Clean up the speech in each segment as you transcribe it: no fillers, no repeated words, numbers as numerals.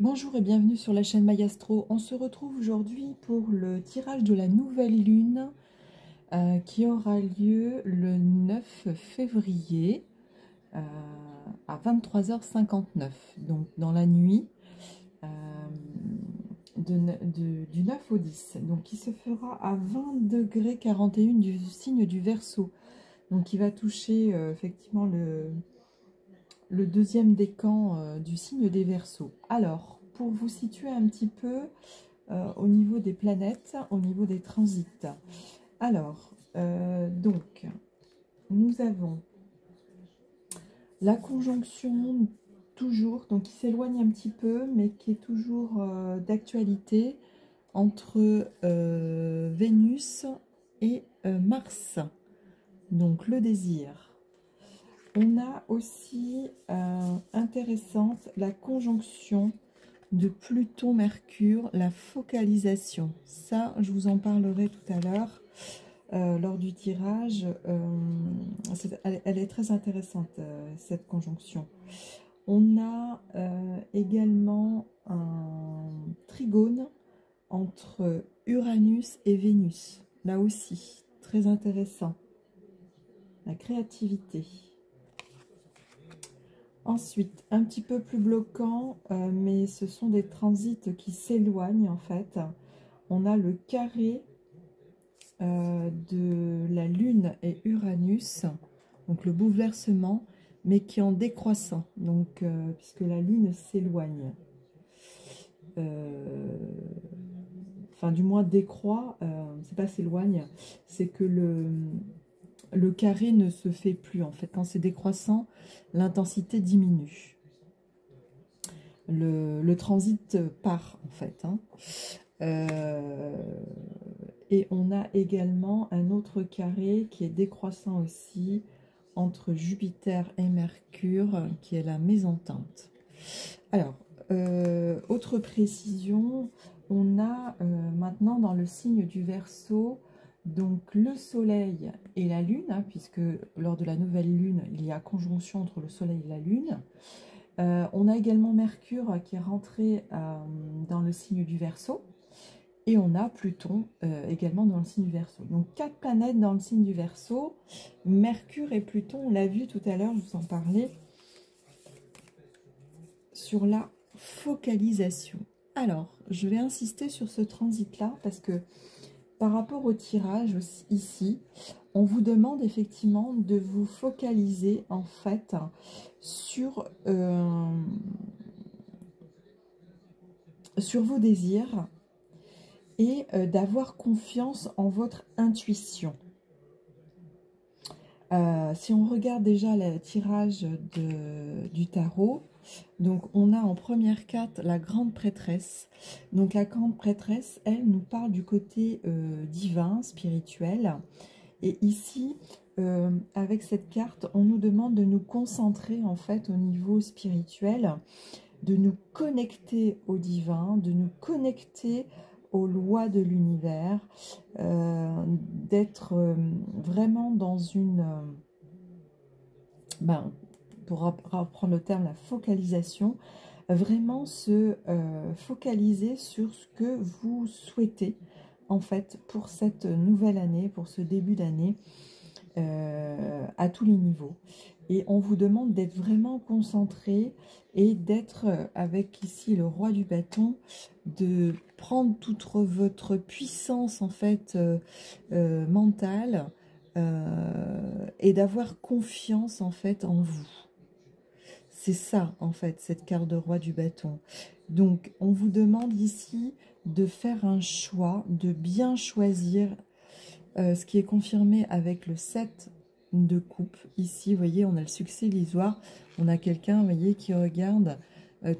Bonjour et bienvenue sur la chaîne Mayastro. On se retrouve aujourd'hui pour le tirage de la nouvelle lune qui aura lieu le 9 février à 23h59, donc dans la nuit du 9 au 10, donc qui se fera à 20°41 du signe du Verseau, donc qui va toucher effectivement le deuxième décan du signe des Verseaux. Alors, pour vous situer un petit peu au niveau des planètes, au niveau des transits. Alors, donc, nous avons la conjonction toujours, donc qui s'éloigne un petit peu, mais qui est toujours d'actualité, entre Vénus et Mars, donc le désir. On a aussi intéressante la conjonction de Pluton-Mercure, la focalisation. Ça, je vous en parlerai tout à l'heure lors du tirage. Elle est très intéressante, cette conjonction. On a également un trigone entre Uranus et Vénus. Là aussi, très intéressant. La créativité. Ensuite, un petit peu plus bloquant, mais ce sont des transits qui s'éloignent en fait. On a le carré de la Lune et Uranus, donc le bouleversement, mais qui est en décroissant, donc puisque la Lune s'éloigne. Enfin, du moins décroît, c'est pas s'éloigne, c'est que le carré ne se fait plus en fait. Quand c'est décroissant, l'intensité diminue. Le transit part en fait. Et on a également un autre carré qui est décroissant aussi entre Jupiter et Mercure, qui est la mésentente. Alors, autre précision, on a maintenant dans le signe du Verseau, donc le Soleil et la Lune, puisque lors de la nouvelle Lune, il y a conjonction entre le Soleil et la Lune. On a également Mercure qui est rentré dans le signe du Verseau. Et on a Pluton également dans le signe du Verseau. Donc 4 planètes dans le signe du Verseau. Mercure et Pluton, on l'a vu tout à l'heure, je vous en parlais, sur la focalisation. Alors, je vais insister sur ce transit-là parce que par rapport au tirage aussi, ici, on vous demande effectivement de vous focaliser en fait sur vos désirs et d'avoir confiance en votre intuition. Si on regarde déjà le tirage du tarot, donc on a en première carte la grande prêtresse. Donc la grande prêtresse, elle nous parle du côté divin, spirituel. Et ici, avec cette carte, on nous demande de nous concentrer en fait au niveau spirituel, de nous connecter au divin, de nous connecter aux lois de l'univers, d'être vraiment dans une, pour reprendre le terme, la focalisation, vraiment se focaliser sur ce que vous souhaitez en fait pour cette nouvelle année, pour ce début d'année, à tous les niveaux. Et on vous demande d'être vraiment concentré et d'être avec ici le roi du bâton, de prendre toute votre puissance en fait mentale et d'avoir confiance en fait en vous. C'est ça en fait cette carte de roi du bâton. Donc on vous demande ici de faire un choix, de bien choisir ce qui est confirmé avec le 7 de coupe. Ici, vous voyez, on a le succès illusoire. On a quelqu'un, vous voyez, qui regarde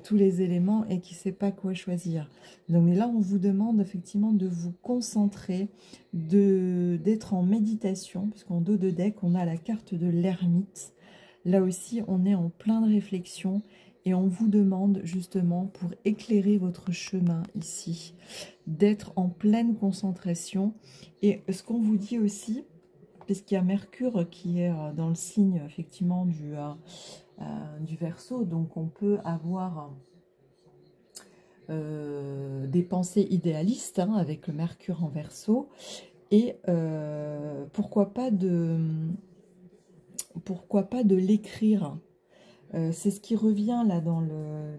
tous les éléments et qui ne sait pas quoi choisir. Donc mais là, on vous demande effectivement de vous concentrer, d'être en méditation, puisqu'en dos de deck, on a la carte de l'ermite. Là aussi, on est en plein de réflexion. Et on vous demande justement, pour éclairer votre chemin ici, d'être en pleine concentration. Et ce qu'on vous dit aussi, puisqu'il y a Mercure qui est dans le signe effectivement du Verseau, donc on peut avoir des pensées idéalistes, hein, avec le Mercure en Verseau, et pourquoi pas de l'écrire. C'est ce qui revient là dans le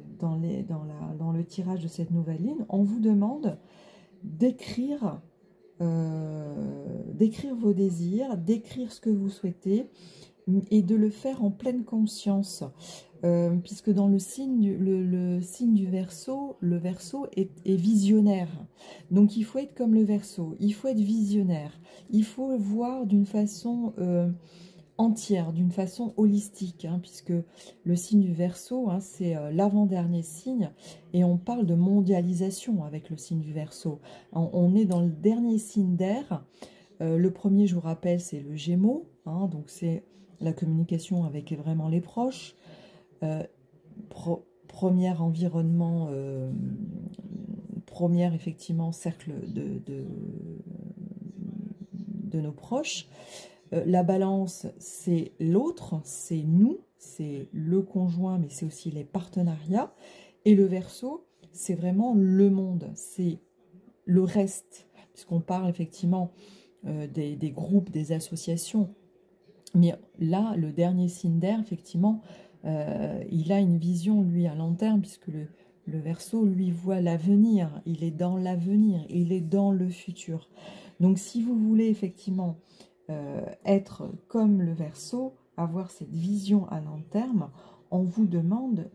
tirage de cette nouvelle lune. On vous demande d'écrire vos désirs, d'écrire ce que vous souhaitez et de le faire en pleine conscience. Puisque dans le signe du Verseau, le Verseau est visionnaire. Donc il faut être comme le Verseau, il faut être visionnaire, il faut voir d'une façon entière, d'une façon holistique, hein, puisque le signe du Verseau, hein, c'est l'avant-dernier signe, et on parle de mondialisation avec le signe du Verseau. On est dans le dernier signe d'air. Le premier, je vous rappelle, c'est le Gémeaux, hein, donc c'est la communication avec vraiment les proches. Premier environnement, premier effectivement cercle de nos proches. La Balance, c'est l'autre, c'est nous, c'est le conjoint, mais c'est aussi les partenariats. Et le Verseau, c'est vraiment le monde, c'est le reste, puisqu'on parle effectivement des groupes, des associations. Mais là, le dernier signe d'air, effectivement, il a une vision, lui, à long terme, puisque le Verseau, lui, voit l'avenir, il est dans l'avenir, il est dans le futur. Donc, si vous voulez, effectivement, être comme le Verseau, avoir cette vision à long terme, on vous demande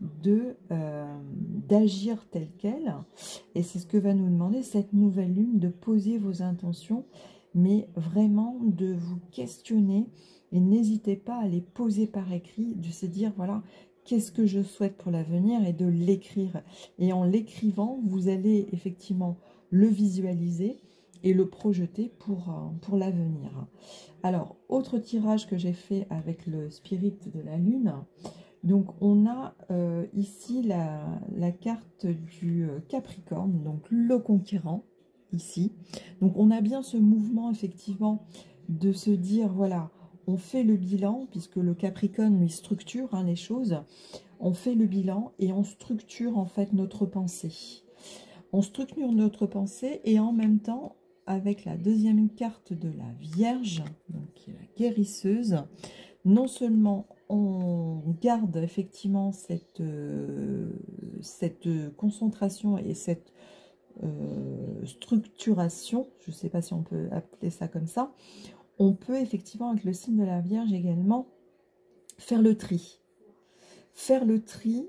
d'agir tel quel. Et c'est ce que va nous demander cette nouvelle lune, de poser vos intentions, mais vraiment de vous questionner. Et n'hésitez pas à les poser par écrit, de se dire, voilà, qu'est-ce que je souhaite pour l'avenir, et de l'écrire. Et en l'écrivant, vous allez effectivement le visualiser et le projeter pour l'avenir. Alors, autre tirage que j'ai fait avec le spirit de la lune. Donc, on a ici la carte du Capricorne, donc le conquérant, ici. Donc, on a bien ce mouvement, effectivement, de se dire, voilà, on fait le bilan, puisque le Capricorne, lui, structure, hein, les choses. On fait le bilan et on structure, en fait, notre pensée. On structure notre pensée et en même temps, avec la deuxième carte de la Vierge, donc qui est la guérisseuse, non seulement on garde effectivement cette concentration et cette structuration, je ne sais pas si on peut appeler ça comme ça, on peut effectivement avec le signe de la Vierge également faire le tri. Faire le tri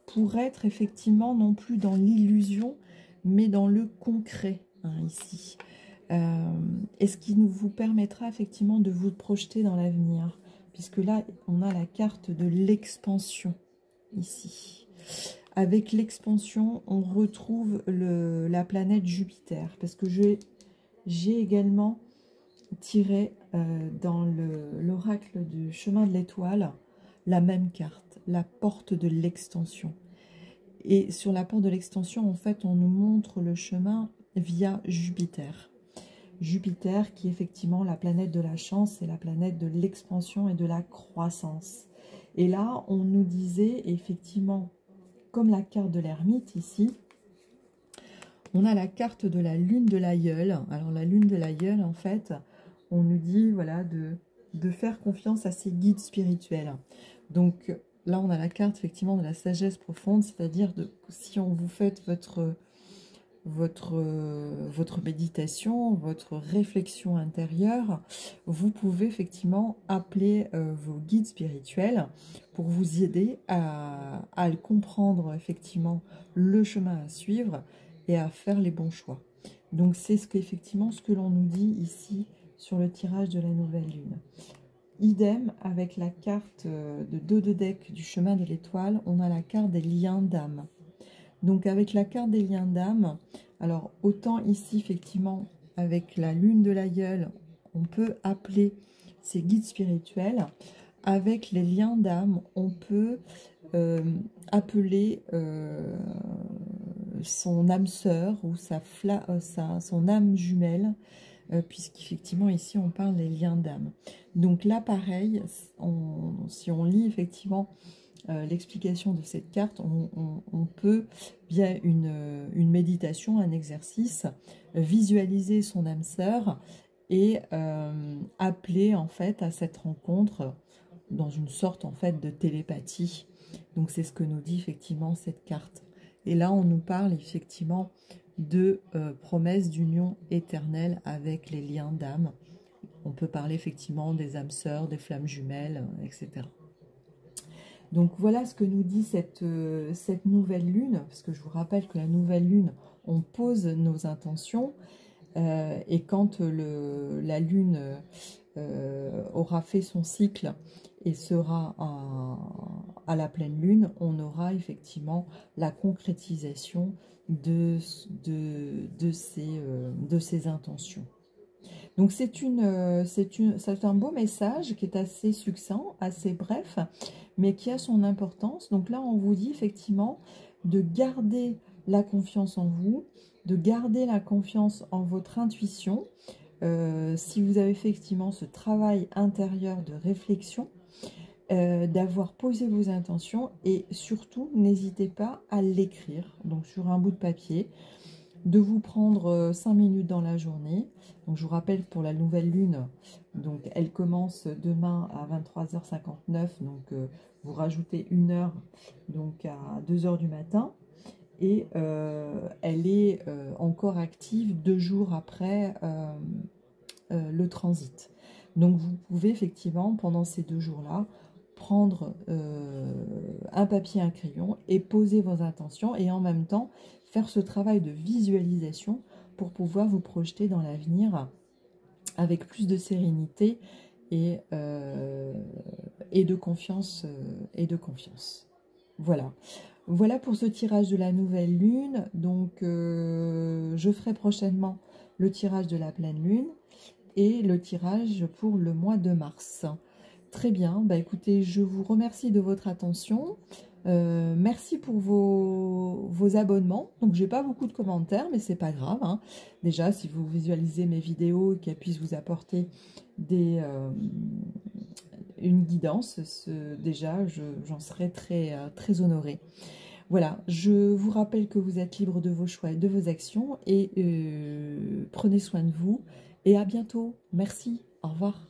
pour être effectivement non plus dans l'illusion, mais dans le concret, hein, ici. Et ce qui vous permettra effectivement de vous projeter dans l'avenir, puisque là, on a la carte de l'expansion, ici. Avec l'expansion, on retrouve la planète Jupiter, parce que j'ai également tiré dans l'oracle du chemin de l'étoile la même carte, la porte de l'extension. Et sur la porte de l'extension, en fait, on nous montre le chemin via Jupiter. Jupiter qui est effectivement la planète de la chance, c'est la planète de l'expansion et de la croissance. Et là, on nous disait effectivement, comme la carte de l'ermite ici, on a la carte de la lune de l'aïeul. Alors la lune de l'aïeul, en fait, on nous dit voilà de faire confiance à ses guides spirituels. Donc là, on a la carte effectivement de la sagesse profonde, c'est-à-dire si on vous fait votre méditation, votre réflexion intérieure, vous pouvez effectivement appeler vos guides spirituels pour vous aider à comprendre effectivement le chemin à suivre et à faire les bons choix. Donc c'est ce que l'on nous dit ici sur le tirage de la nouvelle lune. Idem avec la carte de dos de deck du chemin de l'étoile, on a la carte des liens d'âme. Donc avec la carte des liens d'âme, alors autant ici effectivement avec la lune de l'aïeul, on peut appeler ses guides spirituels. Avec les liens d'âme, on peut appeler son âme sœur ou son âme jumelle puisqu'effectivement ici on parle des liens d'âme. Donc là pareil, si on lit effectivement l'explication de cette carte, on peut, via une méditation, un exercice, visualiser son âme sœur et appeler en fait à cette rencontre dans une sorte en fait de télépathie. Donc c'est ce que nous dit effectivement cette carte. Et là on nous parle effectivement de promesses d'union éternelle avec les liens d'âme. On peut parler effectivement des âmes sœurs, des flammes jumelles, etc. Donc voilà ce que nous dit cette nouvelle lune, parce que je vous rappelle que la nouvelle lune, on pose nos intentions, et quand la lune aura fait son cycle et sera à la pleine lune, on aura effectivement la concrétisation de ces intentions. Donc c'est un beau message qui est assez succinct, assez bref, mais qui a son importance. Donc là, on vous dit effectivement de garder la confiance en vous, de garder la confiance en votre intuition. Si vous avez fait effectivement ce travail intérieur de réflexion, d'avoir posé vos intentions, et surtout, n'hésitez pas à l'écrire, donc sur un bout de papier, de vous prendre 5 minutes dans la journée. Donc je vous rappelle, pour la nouvelle lune, donc elle commence demain à 23h59, donc vous rajoutez 1 heure, donc à 2 heures du matin, et elle est encore active 2 jours après le transit. Donc vous pouvez effectivement pendant ces 2 jours-là prendre un papier, un crayon et poser vos intentions, et en même temps faire ce travail de visualisation pour pouvoir vous projeter dans l'avenir avec plus de sérénité et de confiance. Voilà. Voilà pour ce tirage de la nouvelle lune. Donc je ferai prochainement le tirage de la pleine lune et le tirage pour le mois de mars. Très bien, bah écoutez, je vous remercie de votre attention. Merci pour vos abonnements. Donc j'ai pas beaucoup de commentaires, mais c'est pas grave, hein. Déjà, si vous visualisez mes vidéos et qu'elles puissent vous apporter une guidance, déjà j'en serais très honorée. Voilà, je vous rappelle que vous êtes libre de vos choix et de vos actions, et prenez soin de vous, et à bientôt. Merci, au revoir.